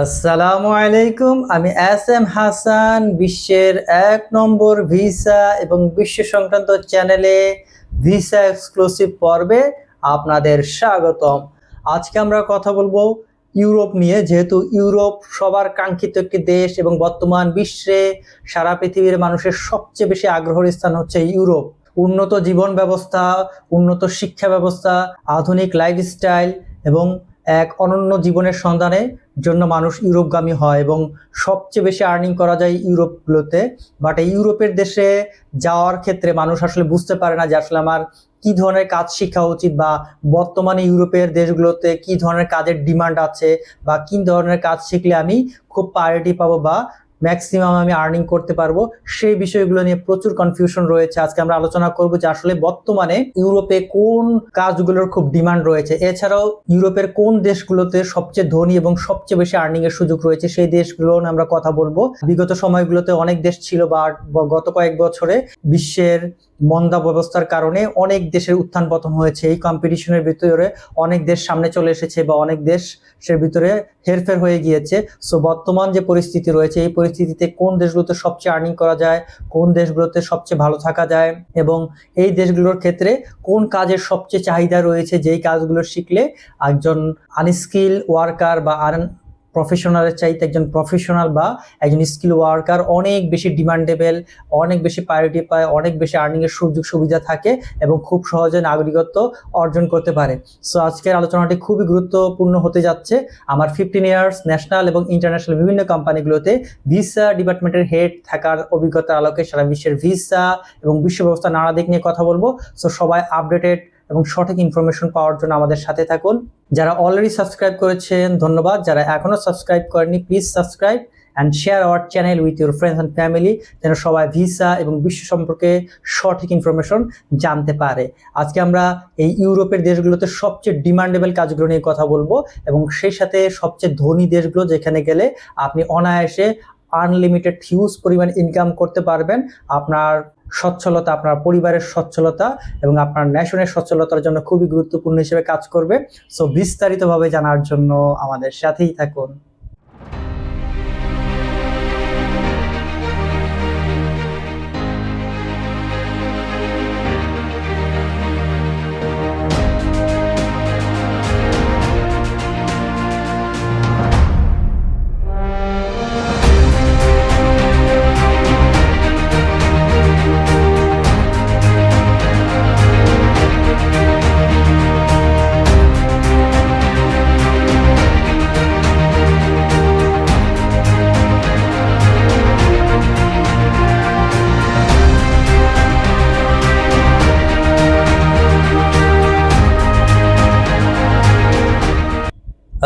আসসালামু আলাইকুম। আমি এস এম হাসান, বিশ্বের ১ নম্বর ভিসা এবং বিশ্ব সংক্রান্ত চ্যানেলে ভিসা এক্সক্লুসিভ পর্বে আপনাদের স্বাগতম। আজকে আমরা কথা বলবো ইউরোপ নিয়ে, যেহেতু ইউরোপ সবার কাঙ্ক্ষিত একটি দেশ এবং বর্তমান বিশ্বে সারা পৃথিবীর মানুষের সবচেয়ে বেশি আগ্রহের স্থান হচ্ছে ইউরোপ। উন্নত জীবন ব্যবস্থা, উন্নত শিক্ষা ব্যবস্থা, আধুনিক লাইফস্টাইল এবং এক অনন্য জীবনের সন্ধানে জন্য মানুষ ইউরোপগামী হয় এবং সবচেয়ে বেশি আর্নিং করা যায় ইউরোপগুলোতে। বাট এই ইউরোপের দেশে যাওয়ার ক্ষেত্রে মানুষ আসলে বুঝতে পারে না যে আসলে আমার কি ধরনের কাজ শেখা উচিত, বা বর্তমানে ইউরোপের দেশগুলোতে কি ধরনের কাজের ডিমান্ড আছে, বা কি ধরনের কাজ শিখলে আমি খুব প্রায়োরিটি পাবো বা ম্যাক্সিমাম আমি আর্নিং করতে পারবো। সেই বিষয়গুলো নিয়ে প্রচুর কনফিউশন রয়েছে। আজকে আমরা আলোচনা করব যে আসলে বর্তমানে ইউরোপে কোন কাজগুলোর খুব ডিমান্ড রয়েছে, এছাড়াও ইউরোপের কোন দেশগুলোতে সবচেয়ে ধনী এবং সবচেয়ে বেশি আর্নিং এর সুযোগ রয়েছে সেই দেশগুলো নিয়ে আমরা কথা বলবো। বিগত সময়গুলোতে অনেক দেশ ছিল, বা গত কয়েক বছরে বিশ্বের মন্দা ব্যবস্থার কারণে অনেক দেশের উত্থান পতন হয়েছে। এই কম্পিটিশনের ভিতরে অনেক দেশ সামনে চলে এসেছে বা অনেক দেশের ভিতরে হেরফের হয়ে গিয়েছে। সো বর্তমান যে পরিস্থিতি রয়েছে, এই পরিস্থিতিতে কোন দেশগুলোতে সবচেয়ে আর্নিং করা যায়, কোন দেশগুলোতে সবচেয়ে ভালো থাকা যায়, এবং এই দেশগুলোর ক্ষেত্রে কোন কাজের সবচেয়ে চাহিদা রয়েছে, যেই কাজগুলো শিখলে একজন আনস্কিল ওয়ার্কার বা প্রফেশনালের চাইতে একজন প্রফেশনাল বা একজন স্কিল ওয়ার্কার অনেক বেশি ডিমান্ডেবল, অনেক বেশি প্রায়োরিটি পায়, অনেক বেশি আর্নিং এর সুযোগ সুবিধা থাকে এবং খুব সহজে নাগরিকত্ব অর্জন করতে পারে। সো আজকের আলোচনাটি খুবই গুরুত্বপূর্ণ হতে যাচ্ছে। আমার 15 ইয়ার্স ন্যাশনাল এবং ইন্টারন্যাশনাল বিভিন্ন কোম্পানিগুলোতে ভিসা ডিপার্টমেন্টের হেড থাকার অভিজ্ঞতার আলোকে সারা বিশ্বের ভিসা এবং বিশ্ব ব্যবস্থা নানা দিক নিয়ে কথা বলবো। সো সবাই আপডেটেড এবং সঠিক ইনফরমেশন পাওয়ার জন্য আমাদের সাথে থাকুন। যারা অলরেডি সাবস্ক্রাইব করেছেন ধন্যবাদ, যারা এখনো সাবস্ক্রাইব করেনি please subscribe and share our channel with your friends and family, যেন সবাই ভিসা এবং বিশ্ব সম্পর্কে সঠিক ইনফরমেশন জানতে পারে। আজকে আমরা এই ইউরোপের দেশগুলোতে সবচেয়ে ডিমান্ডেবল কাজগুলো নিয়ে কথা বলবো এবং সেই সাথে সবচেয়ে ধনী দেশগুলো, যেখানে গেলে আপনি অনায়াসে আনলিমিটেড হিউজ পরিমাণ ইনকাম করতে পারবেন। আপনার সচ্ছলতা, আপনার পরিবারের সচ্ছলতা এবং আপনার ন্যাশনের সচ্ছলতার জন্য খুবই গুরুত্বপূর্ণ হিসেবে কাজ করবে। সো বিস্তারিতভাবে জানার জন্য আমাদের সাথেই থাকুন।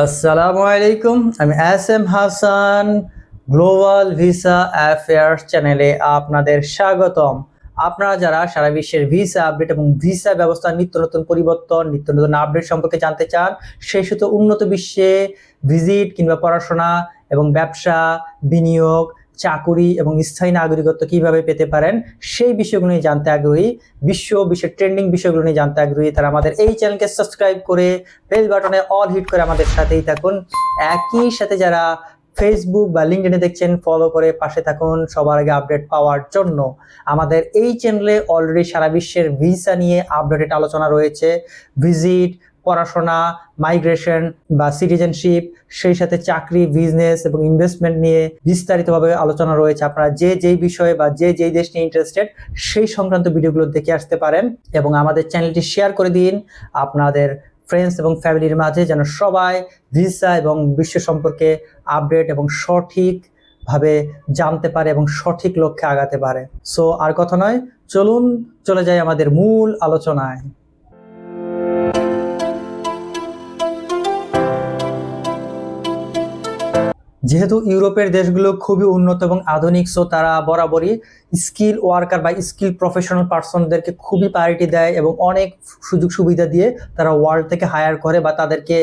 আসসালামু আলাইকুম। আমি S M Hasan, global visa affairs চ্যানেলে আপনাদের স্বাগতম। আপনারা যারা সারা বিশ্বের ভিসা আপডেট এবং ভিসা ব্যবস্থার নিত্য নতুন পরিবর্তন, নিত্য নতুন আপডেট সম্পর্কে জানতে চান, সেই সাথে উন্নত বিশ্বে ভিজিট কিংবা পড়াশোনা এবং ব্যবসা, বিনিয়োগ, চাকুরি এবং স্থায়ী নাগরিকত্ব কিভাবে পেতে পারেন, সেই বিষয়গুলো নিয়ে জানতে আগ্রহী, বিশ্বের ট্রেন্ডিং বিষয়গুলো নিয়ে জানতে আগ্রহী, তারা আমাদের এই চ্যানেলকে সাবস্ক্রাইব করে বেল বাটনে অল হিট করে আমাদের সাথেই থাকুন। একই সাথে যারা ফেসবুক বা লিঙ্কডইনে দেখছেন, ফলো করে পাশে থাকুন সবার আগে আপডেট পাওয়ার জন্য। আমাদের এই চ্যানেলে অলরেডি সারা বিশ্বের ভিসা নিয়ে আপডেটেড আলোচনা রয়েছে। ভিজিট, পড়াশোনা, মাইগ্রেশন বা সিটিজেনশিপ, সেই সাথে চাকরি, বিজনেস এবং ইনভেস্টমেন্ট নিয়ে বিস্তারিতভাবে আলোচনা রয়েছে। আপনারা যেই বিষয়ে বা যেই দেশ নিয়ে ইন্টারেস্টেড, সেই সংক্রান্ত ভিডিওগুলো দেখে আসতে পারেন এবং আমাদের চ্যানেলটি শেয়ার করে দিন আপনাদের ফ্রেন্ডস এবং ফ্যামিলির মাঝে, যেন সবাই ভিসা এবং বিশ্ব সম্পর্কে আপডেট এবং সঠিকভাবে জানতে পারে এবং সঠিক লক্ষ্যে আগাতে পারে। সো আর কথা নয়, চলুন চলে যাই আমাদের মূল আলোচনায়। যেহেতু ইউরোপের দেশগুলো খুবই উন্নত এবং আধুনিক, সো তারা বরাবরই স্কিল ওয়ার্কার বা স্কিল প্রফেশনাল পার্সনদেরকে খুবই প্রায়োরিটি দেয় এবং অনেক সুযোগ সুবিধা দিয়ে তারা ওয়ার্ল্ড থেকে হায়ার করে, বা তাদেরকে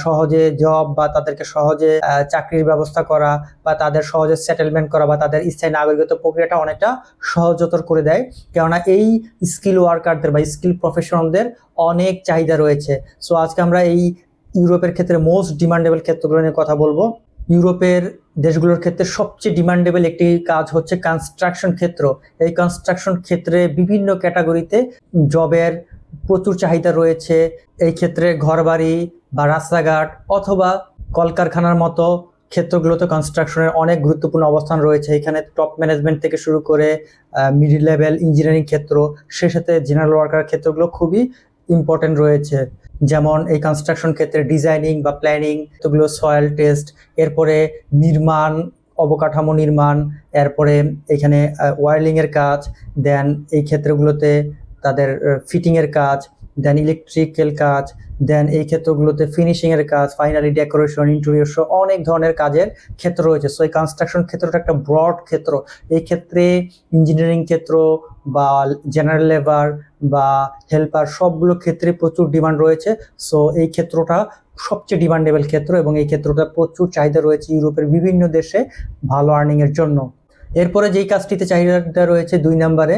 সহজে জব বা তাদেরকে সহজে চাকরির ব্যবস্থা করা, বা তাদের সহজে সেটেলমেন্ট করা, বা তাদের স্থায়ী নাগরিকত্ব প্রক্রিয়াটা অনেকটা সহজতর করে দেয়। কেননা এই স্কিল ওয়ার্কারদের বা স্কিল প্রফেশনালদের অনেক চাহিদা রয়েছে। সো আজকে আমরা এই ইউরোপের ক্ষেত্রে মোস্ট ডিমান্ডেবল ক্ষেত্রগুলো নিয়ে কথা বলবো। ইউরোপের দেশগুলোর ক্ষেত্রে সবচেয়ে ডিমান্ডেবল একটি কাজ হচ্ছে কনস্ট্রাকশন ক্ষেত্র। এই কনস্ট্রাকশন ক্ষেত্রে বিভিন্ন ক্যাটাগরিতে জবের প্রচুর চাহিদা রয়েছে। এই ক্ষেত্রে ঘরবাড়ি বা রাস্তাঘাট অথবা কলকারখানার মতো ক্ষেত্রগুলোতে কনস্ট্রাকশনের অনেক গুরুত্বপূর্ণ অবস্থান রয়েছে। এখানে টপ ম্যানেজমেন্ট থেকে শুরু করে মিডল লেভেল ইঞ্জিনিয়ারিং ক্ষেত্র, সে সাথে জেনারেল ওয়ার্কার ক্ষেত্রগুলো খুবই ইম্পর্টেন্ট রয়েছে। যেমন এই কনস্ট্রাকশন ক্ষেত্রে ডিজাইনিং বা প্ল্যানিং, এগুলো সয়েল টেস্ট, এরপরে নির্মাণ, অবকাঠামো নির্মাণ, এরপরে এখানে ওয়ারলিংয়ের কাজ, দেন এই ক্ষেত্রগুলোতে তাদের ফিটিংয়ের কাজ, দেন ইলেকট্রিক্যাল কাজ, দেন এই ক্ষেত্রগুলোতে ফিনিশিংয়ের কাজ, ফাইনালি ডেকোরেশন, ইন্টেরিয়র সহ অনেক ধরনের কাজের ক্ষেত্র রয়েছে। সো এই কনস্ট্রাকশন ক্ষেত্রটা একটা ব্রড ক্ষেত্র। এই ক্ষেত্রে ইঞ্জিনিয়ারিং ক্ষেত্র বা জেনারেল লেবার বা হেল্পার সবগুলো ক্ষেত্রে প্রচুর ডিমান্ড রয়েছে। সো এই ক্ষেত্রটা সবচেয়ে ডিমান্ডেবল ক্ষেত্র এবং এই ক্ষেত্রটা প্রচুর চাহিদা রয়েছে ইউরোপের বিভিন্ন দেশে ভালো আর্নিংয়ের জন্য। এরপরে যেই কাজটিতে চাহিদা রয়েছে 2 নম্বরে,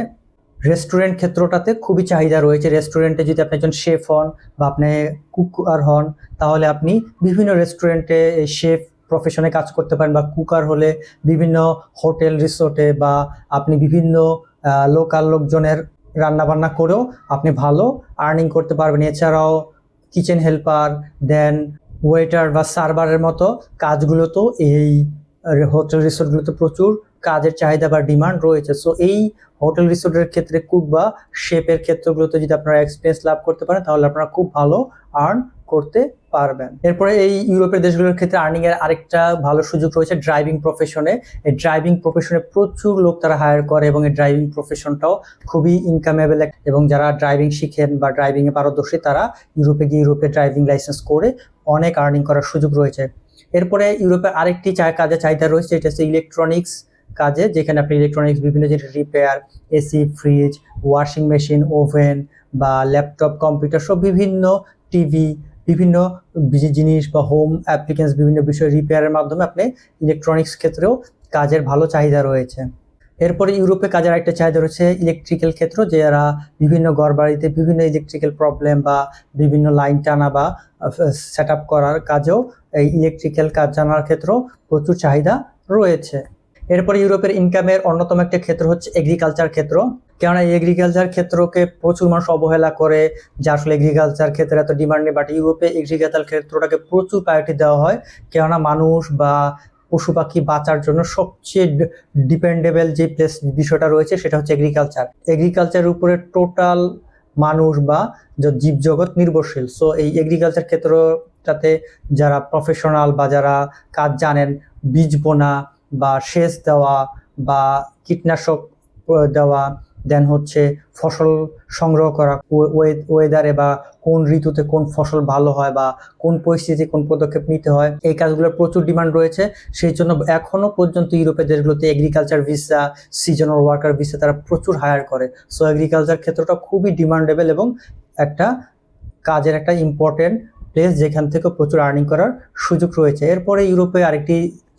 রেস্টুরেন্ট ক্ষেত্রটাতে খুবই চাহিদা রয়েছে। রেস্টুরেন্টে যদি আপনি একজন শেফ হন বা আপনি কুকার হন, তাহলে আপনি বিভিন্ন রেস্টুরেন্টে এই শেফ প্রফেশনে কাজ করতে পারেন, বা কুকার হলে বিভিন্ন হোটেল রিসোর্টে, বা আপনি বিভিন্ন লোকাল লোকজনের রান্নাবান্না করেও আপনি ভালো আর্নিং করতে পারবেন। এছাড়াও কিচেন হেল্পার, দেন ওয়েটার বা সার্ভারের মতো কাজগুলো তো এই হোটেল রিসোর্টগুলোতে প্রচুর কাজের চাহিদা বা ডিমান্ড রয়েছে। সো এই হোটেল রিসোর্টের ক্ষেত্রে কুক বা শেফের ক্ষেত্রগুলোতে যদি আপনারা এক্সপিরিয়েন্স লাভ করতে পারেন, তাহলে আপনারা খুব ভালো আর্ন করতে পারবেন। এরপরে এই ইউরোপের দেশগুলোর ক্ষেত্রে আর্নিং এর আরেকটা ভালো সুযোগ রয়েছে ড্রাইভিং প্রফেশনে। এই ড্রাইভিং প্রফেশনে প্রচুর লোক তারা হায়ার করে এবং এই ড্রাইভিং প্রফেশনটাও খুবই ইনকামেবল, এবং যারা ড্রাইভিং শিখেন বা ড্রাইভিং এ পারদর্শী তারা ইউরোপে গিয়ে ইউরোপে ড্রাইভিং লাইসেন্স করে অনেক আর্নিং করার সুযোগ রয়েছে। এরপরে ইউরোপে আরেকটি কাজে চাহিদা রয়েছে, এটা হচ্ছে ইলেকট্রনিক্স কাজে, যেখানে আপনি ইলেকট্রনিক্স বিভিন্ন জিনিস repair, AC, fridge, washing machine, oven বা ল্যাপটপ, কম্পিউটার সব বিভিন্ন টিভি, বিভিন্ন জিনিস বা হোম অ্যাপ্লিকেন্স বিভিন্ন বিষয় রিপেয়ারের মাধ্যমে আপনি ইলেকট্রনিক্স ক্ষেত্রেও কাজের ভালো চাহিদা রয়েছে। এরপরে ইউরোপে কাজের একটা চাহিদা রয়েছে ইলেকট্রিক্যাল ক্ষেত্র, যারা বিভিন্ন ঘরবাড়িতে বিভিন্ন ইলেকট্রিক্যাল প্রবলেম বা বিভিন্ন লাইন টানা বা সেট আপ করার কাজেও এই ইলেকট্রিক্যাল কাজ জানার ক্ষেত্রেও প্রচুর চাহিদা রয়েছে। এরপরে ইউরোপের ইনকামের অন্যতম একটা ক্ষেত্র হচ্ছে এগ্রিকালচার ক্ষেত্র, কেননা এই এগ্রিকালচার ক্ষেত্রকে প্রচুর মানুষ অবহেলা করে, যে আসলে এগ্রিকালচার ক্ষেত্রে এত ডিমান্ড নেই, বাট ইউরোপে এগ্রিকালচার ক্ষেত্রটাকে প্রচুর প্রায়োরিটি দেওয়া হয়, কেননা মানুষ বা পশু পাখি বাঁচার জন্য সবচেয়ে ডিপেন্ডেবল যে বিষয়টা রয়েছে সেটা হচ্ছে এগ্রিকালচার। এগ্রিকালচারের উপরে টোটাল মানুষ বা জীবজগৎ নির্ভরশীল। সো এই এগ্রিকালচার ক্ষেত্রটাতে যারা প্রফেশনাল বা যারা কাজ জানেন, বীজ বোনা বা সেচ দেওয়া বা কীটনাশক দেওয়া, দেন হচ্ছে ফসল সংগ্রহ করা, ওয়েদারে বা কোন ঋতুতে কোন ফসল ভালো হয় বা কোন পরিস্থিতি কোন পদক্ষেপ নিতে হয়, এই কাজগুলোর প্রচুর ডিমান্ড রয়েছে। সেই জন্য এখনো পর্যন্ত ইউরোপের দেশগুলোতে agriculture visa, seasonal worker visa তারা প্রচুর হায়ার করে। সো এগ্রিকালচার ক্ষেত্রটা খুবই ডিমান্ডেবল এবং একটা কাজের একটা ইম্পর্টেন্ট প্লেস, যেখান থেকে প্রচুর আর্নিং করার সুযোগ রয়েছে। এরপরে ইউরোপে আরেকটি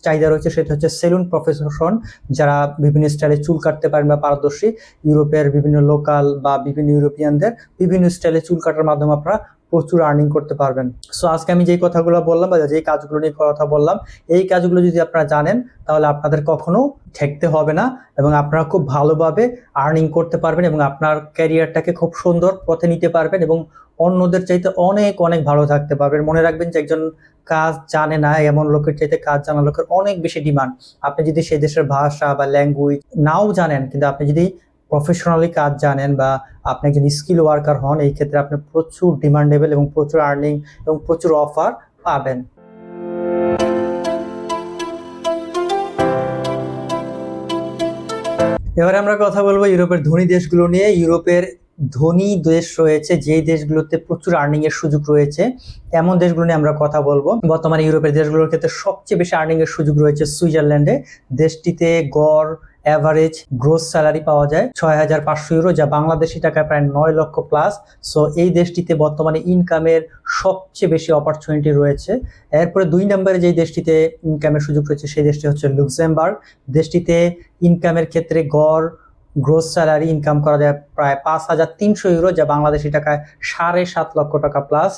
চাহিদা রয়েছে, সেটা হচ্ছে সেলুন প্রফেশন, যারা বিভিন্ন স্টাইলে চুল কাটতে পারেন বা পারদর্শী। ইউরোপের বিভিন্ন লোকাল বা বিভিন্ন ইউরোপিয়ানদের বিভিন্ন স্টাইলে চুল কাটার মাধ্যমে আপনারা প্রচুর আর্নিং করতে পারবেন। সো আজকে আমি যেই কথাগুলো বললাম বা যেই কাজগুলো নিয়ে কথা বললাম, এই কাজগুলো যদি আপনারা জানেন তাহলে আপনাদের কখনো ঠেকতে হবে না এবং আপনারা খুব ভালোভাবে আর্নিং করতে পারবেন এবং আপনার ক্যারিয়ারটাকে খুব সুন্দর পথে নিতে পারবেন এবং অন্যদের চাইতে অনেক অনেক ভালো থাকতে পারবেন। মনে রাখবেন যে একজন কাজ জানে না এমন লোকের চাইতে কাজ জানা লোকের অনেক বেশি ডিমান্ড। আপনি যদি সেই দেশের ভাষা বা ল্যাঙ্গুয়েজ নাও জানেন, কিন্তু আপনি যদি প্রফেশনালি কাজ জানেন বা আপনি একজন স্কিল ওয়ার্কার হন, এই ক্ষেত্রে আপনি প্রচুর ডিমান্ডেবল এবং প্রচুর আর্নিং এবং প্রচুর অফার পাবেন। এবারে আমরা কথা বলবো ইউরোপের ধনী দেশগুলো নিয়ে। ইউরোপের ধনী দেশ রয়েছে যেই দেশগুলোতে প্রচুর আর্নিং এর সুযোগ রয়েছে, এমন দেশগুলো নিয়ে আমরা কথা বলবো। বর্তমানে ইউরোপের দেশগুলোর ক্ষেত্রে সবচেয়ে বেশি আর্নিং এর সুযোগ রয়েছে সুইজারল্যান্ডে। দেশটিতে গড় অ্যাভারেজ গ্রোস স্যালারি পাওয়া যায় 6,500 ইউরো, যা বাংলাদেশি টাকায় প্রায় 9 লক্ষ প্লাস। সো এই দেশটিতে বর্তমানে ইনকামের সবচেয়ে বেশি অপরচুনিটি রয়েছে। এরপরে 2 নম্বরে যেই দেশটিতে ইনকামের সুযোগ রয়েছে সেই দেশটি হচ্ছে লুক্সেমবার্গ। দেশটিতে ইনকামের ক্ষেত্রে গড় গ্রোস স্যালারি ইনকাম করা যায় প্রায় 5,300 ইউরো, যা বাংলাদেশি টাকায় 7.5 লক্ষ টাকা প্লাস।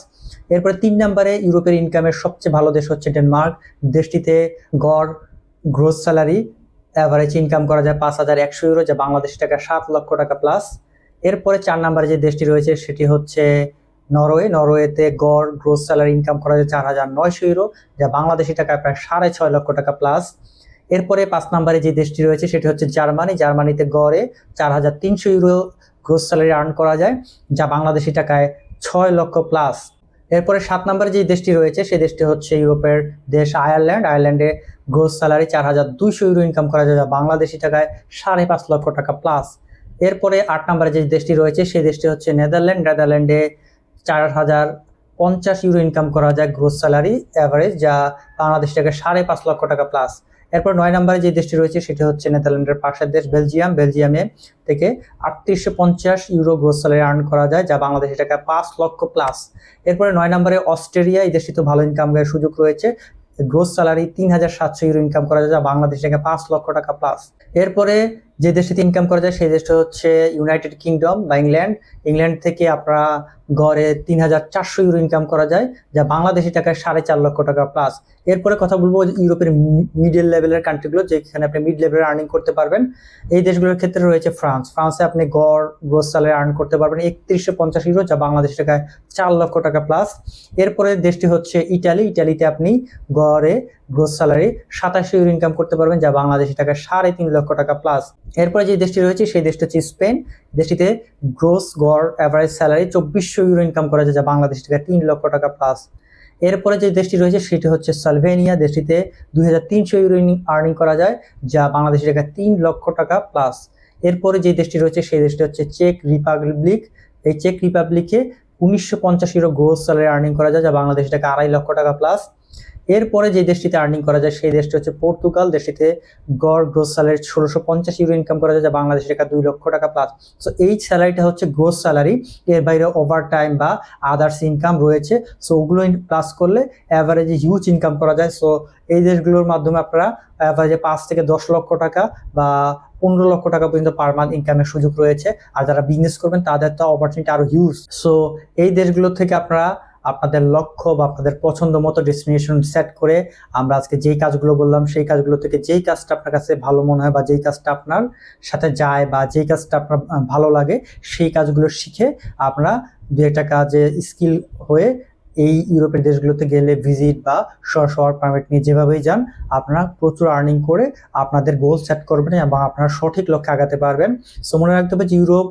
এরপরে 3 নম্বরে ইউরোপের ইনকামের সবচেয়ে ভালো দেশ হচ্ছে ডেনমার্ক। দেশটিতে গড় গ্রোস স্যালারি অ্যাভারেজ ইনকাম করা যায় 5,100 ইউরো, যা বাংলাদেশি টাকা 7 লক্ষ টাকা প্লাস। এরপরে 4 নম্বরে যে দেশটি রয়েছে সেটি হচ্ছে নরওয়ে। নরওয়েতে গড় গ্রোস স্যালারি ইনকাম করা যায় 4,900 ইউরো, যা বাংলাদেশি টাকায় প্রায় 6.5 লক্ষ টাকা প্লাস। এরপরে 5 নম্বরে যে দেশটি রয়েছে সেটি হচ্ছে জার্মানি। জার্মানিতে গড়ে 4,300 ইউরো গ্রোস স্যালারি আর্ন করা যায়, যা বাংলাদেশি টাকায় 6 লক্ষ প্লাস। এরপরে 7 নম্বরে যে দেশটি রয়েছে সেই দেশটি হচ্ছে ইউরোপের দেশ আয়ারল্যান্ড। আয়ারল্যান্ডে গ্রোস স্যালারি 4,200 ইউরো ইনকাম করা যায়, যা বাংলাদেশি টাকায় 5.5 লক্ষ টাকা প্লাস। এরপরে 8 নম্বরে যে দেশটি রয়েছে সেই দেশটি হচ্ছে নেদারল্যান্ড। নেদারল্যান্ডে 4,050 ইউরো ইনকাম করা যায় গ্রোস স্যালারি অ্যাভারেজ, যা বাংলাদেশি টাকায় 5.5 লক্ষ টাকা প্লাস। এরপর 9 নম্বরে যে দেশটি রয়েছে সেটি হচ্ছে নেদারল্যান্ডের পাশের দেশ বেলজিয়াম। বেলজিয়ামে থেকে 3,850 ইউরো গ্রোস স্যালারি আর্ন করা যায়, যা বাংলাদেশি টাকায় 5 লক্ষ প্লাস। এরপরে 9 নম্বরে অস্ট্রেলিয়া। এই দেশটি তো ভালো ইনকামের সুযোগ রয়েছে, গ্রোস স্যালারি 3,700 ইউরো ইনকাম করা যায়, যা বাংলাদেশি টাকায় 5 লক্ষ টাকা প্লাস। এরপরে যে দেশটিতে ইনকাম করা যায় সেই দেশটা হচ্ছে ইউনাইটেড কিংডম বা ইংল্যান্ড। ইংল্যান্ড থেকে আপনারা গড়ে 3,400 ইউরো ইনকাম করা যায়, যা বাংলাদেশি টাকায় 4.5 লক্ষ টাকা প্লাস। এরপরে কথা বলবো ইউরোপের মিডল লেভেলের কান্ট্রিগুলো, যেখানে আপনি মিড লেভেলের আর্নিং করতে পারবেন। এই দেশগুলোর ক্ষেত্রে রয়েছে ফ্রান্স। ফ্রান্সে আপনি গড় গ্রোস স্যালারি আর্ন করতে পারবেন 3,150 ইউরো, যা বাংলাদেশি টাকায় 4 লক্ষ টাকা প্লাস। এরপরে দেশটি হচ্ছে ইটালি। ইটালিতে আপনি গড়ে গ্রোস স্যালারি 27 ইউরো ইনকাম করতে পারবেন, যা বাংলাদেশি টাকায় 3.5 লক্ষ টাকা প্লাস। এরপরে যে দেশটি রয়েছে সেই দেশটি হচ্ছে স্পেন। দেশটিতে গ্রোস গড় অ্যাভারেজ স্যালারি 2,400 ইউরো ইনকাম করা যায়, যা বাংলাদেশি টাকায় 3 লক্ষ টাকা প্লাস। এরপরে যে দেশটি রয়েছে সেটি হচ্ছে সালভেনিয়া। দেশটিতে 2,300 ইউরো আর্নিং করা যায়, যা বাংলাদেশি টাকায় 3 লক্ষ টাকা প্লাস। এরপরে যে দেশটি রয়েছে সেই দেশটি হচ্ছে চেক রিপাবলিক। এই চেক রিপাবলিকে 1,950 ইউরো গ্রোস স্যালারি আর্নিং করা যায়, যা বাংলাদেশি টাকা 2.5 লক্ষ টাকা প্লাস। এরপরে যে দেশটিতে আর্নিং করা যায় সেই দেশটি হচ্ছে পর্তুগাল। দেশটিতে গড় গ্রোস স্যালারি 1,650 ইউরো ইনকাম করা যায়, যা বাংলাদেশি টাকা 2 লক্ষ টাকা প্লাস। সো এই স্যালারিটা হচ্ছে গ্রোস স্যালারি। এর বাইরে ওভার টাইম বা আদার্স ইনকাম রয়েছে, সো ওগুলো প্লাস করলে অ্যাভারেজে হিউজ ইনকাম করা যায়। সো এই দেশগুলোর মাধ্যমে আপনারা অ্যাভারেজে 5 থেকে 10 লক্ষ টাকা বা 15 লক্ষ টাকা পর্যন্ত পার মান্থ ইনকামের সুযোগ রয়েছে। আর যারা বিজনেস করবেন তাদের তো অপরচুনিটি আরো হিউজ। সো এই দেশগুলো থেকে আপনারা আপনাদের লক্ষ্য বা আপনাদের পছন্দ মতো ডেস্টিনেশন সেট করে আমরা আজকে যেই কাজগুলো বললাম সেই কাজগুলো থেকে যেই কাজটা আপনার কাছে ভালো মনে হয় বা যেই কাজটা আপনার সাথে যায় বা যেই কাজটা আপনার ভালো লাগে সেই কাজগুলো শিখে আপনারা দু একটা কাজে স্কিল হয়ে এই ইউরোপের দেশগুলোতে গেলে ভিজিট বা শহর পারমিট নিয়ে যেভাবেই যান আপনারা প্রচুর আর্নিং করে আপনাদের গোল সেট করবেন এবং আপনারা সঠিক লক্ষ্যে আগাতে পারবেন। সো মনে রাখতে হবে যে ইউরোপ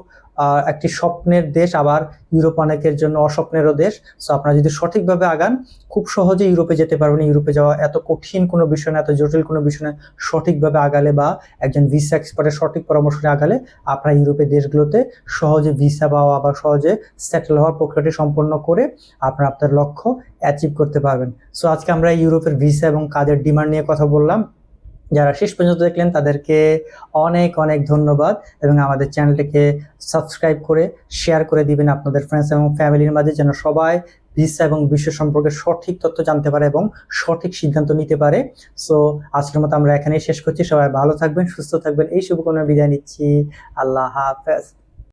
একটি স্বপ্নের দেশ, আবার ইউরোপ অনেকের জন্য অস্বপ্নেরও দেশ। সো আপনারা যদি সঠিকভাবে আগান খুব সহজে ইউরোপে যেতে পারবেন। ইউরোপে যাওয়া এত কঠিন কোনো বিষয় না, এত জটিল কোনো বিষয় না। সঠিকভাবে আগালে বা একজন ভিসা এক্সপার্টের সঠিক পরামর্শ আগালে আপনারা ইউরোপের দেশগুলোতে সহজে ভিসা পাওয়া বা সহজে সেটেল হওয়ার প্রক্রিয়াটি সম্পন্ন করে আপনারা আপনার লক্ষ্য অ্যাচিভ করতে পারবেন। সো আজকে আমরা ইউরোপের ভিসা এবং কাজের ডিমান্ড নিয়ে কথা বললাম। যারা শেষ পর্যন্ত দেখলেন তাদেরকে অনেক অনেক ধন্যবাদ এবং আমাদের চ্যানেলটিকে সাবস্ক্রাইব করে শেয়ার করে দিবেন আপনাদের ফ্রেন্ডস এবং ফ্যামিলির মাঝে, যেন সবাই ভিসা এবং বিশ্ব সম্পর্কে সঠিক তথ্য জানতে পারে এবং সঠিক সিদ্ধান্ত নিতে পারে। সো আজকের মতো আমরা এখানেই শেষ করছি। সবাই ভালো থাকবেন, সুস্থ থাকবেন, এই শুভকামনা বিদায় নিচ্ছি। আল্লাহ হাফেজ।